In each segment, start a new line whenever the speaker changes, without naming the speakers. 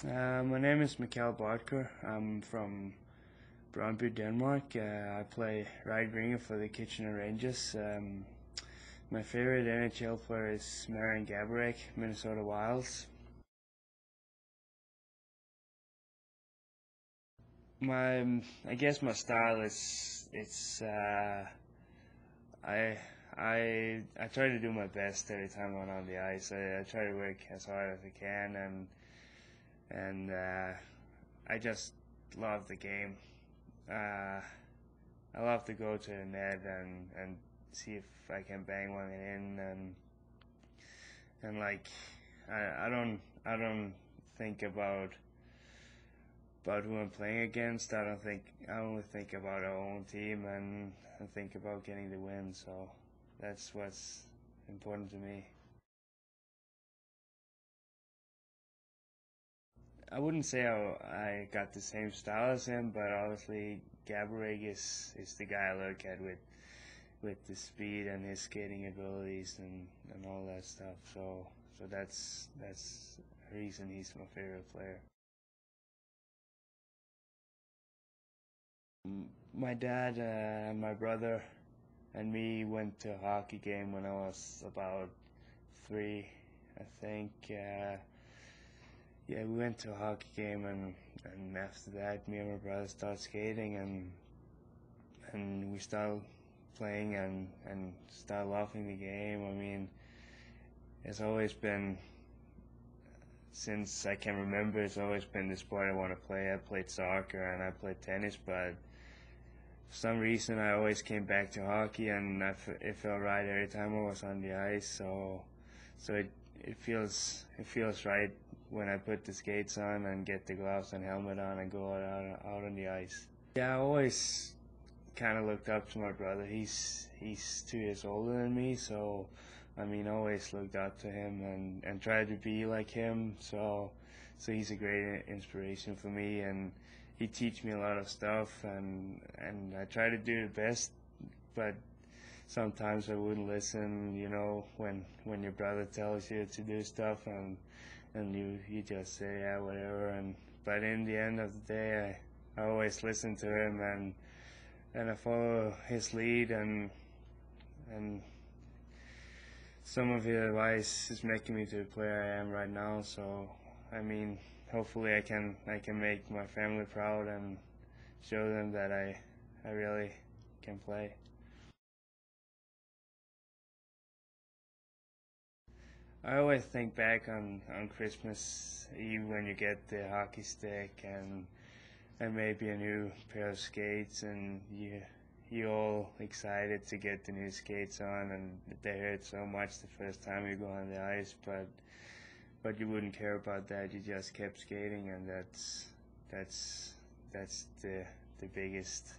My name is Mikkel Boedker. I'm from Brøndby, Denmark. I play right winger for the Kitchener Rangers. My favorite NHL player is Marian Gaborik, Minnesota Wilds. I guess my style is I try to do my best every time I'm on the ice. I try to work as hard as I can, and I just love the game. Uh, I love to go to the net and see if I can bang one in, and like I don't think about who I'm playing against. I only think about our own team, and I think about getting the win. So that's what's important to me. I wouldn't say I got the same style as him, but obviously Gaborik is the guy I look at with the speed and his skating abilities and all that stuff. So that's a reason he's my favorite player. My dad and my brother and me went to a hockey game when I was about 3, I think. Yeah, we went to a hockey game, and after that, me and my brother started skating, and we started playing and started loving the game. I mean, it's always been, since I can remember, it's always been the sport I want to play. I played soccer and I played tennis, but for some reason I always came back to hockey, and it felt right every time I was on the ice. So it feels right when I put the skates on and get the gloves and helmet on and go out on the ice. Yeah, I always kind of looked up to my brother. He's 2 years older than me, so I mean, always looked up to him and tried to be like him. So he's a great inspiration for me, and he teach me a lot of stuff, and I try to do the best, but sometimes I wouldn't listen. When your brother tells you to do stuff, and you just say yeah, whatever. But in the end of the day, I always listen to him, and I follow his lead, and some of his advice is making me to the player I am right now. So I mean, hopefully I can make my family proud and show them that I really can play. I always think back on Christmas Eve when you get the hockey stick and maybe a new pair of skates, and you all excited to get the new skates on, and they hurt so much the first time you go on the ice, but you wouldn't care about that. You just kept skating, and that's the biggest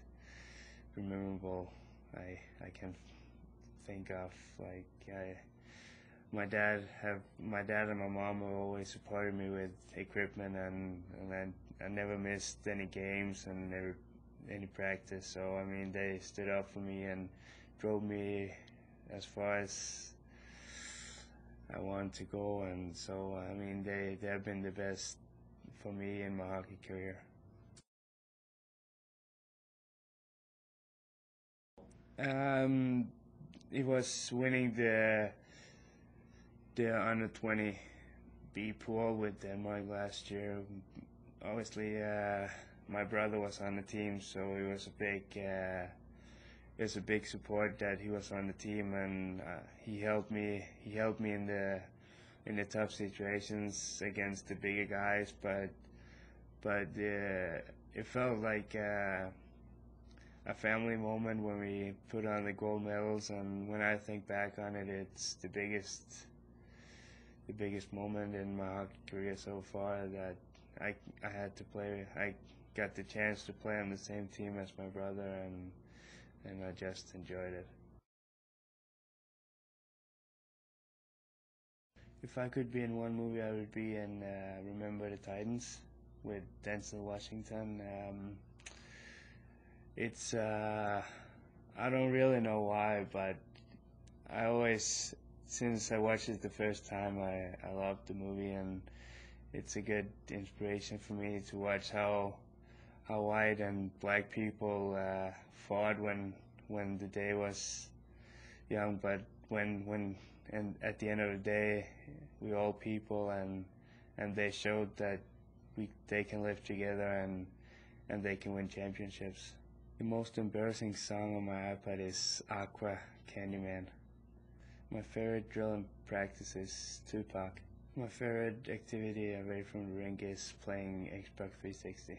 memorable I can think of. Like my dad and my mom have always supported me with equipment, and I never missed any games and never any practice. So I mean, they stood up for me and drove me as far as I wanted to go, and so I mean, they have been the best for me in my hockey career. Um, it was winning the under 20 B pool with Denmark last year. Obviously, my brother was on the team, so it was a big support that he was on the team, and he helped me. He helped me in the tough situations against the bigger guys, but it felt like a family moment when we put on the gold medals, and when I think back on it, it's the biggest moment in my hockey career so far, that I had to play. I got the chance to play on the same team as my brother, and I just enjoyed it. If I could be in one movie, I would be in Remember the Titans with Denzel Washington. It's I don't really know why, but I always, since I watched it the first time, I loved the movie, it's a good inspiration for me to watch how white and black people fought when the day was young, but when and at the end of the day, we're all people, and they showed that they can live together and they can win championships. The most embarrassing song on my iPod is Aqua, Candyman. My favorite drill and practice is Tupac. My favorite activity away from the rink is playing Xbox 360.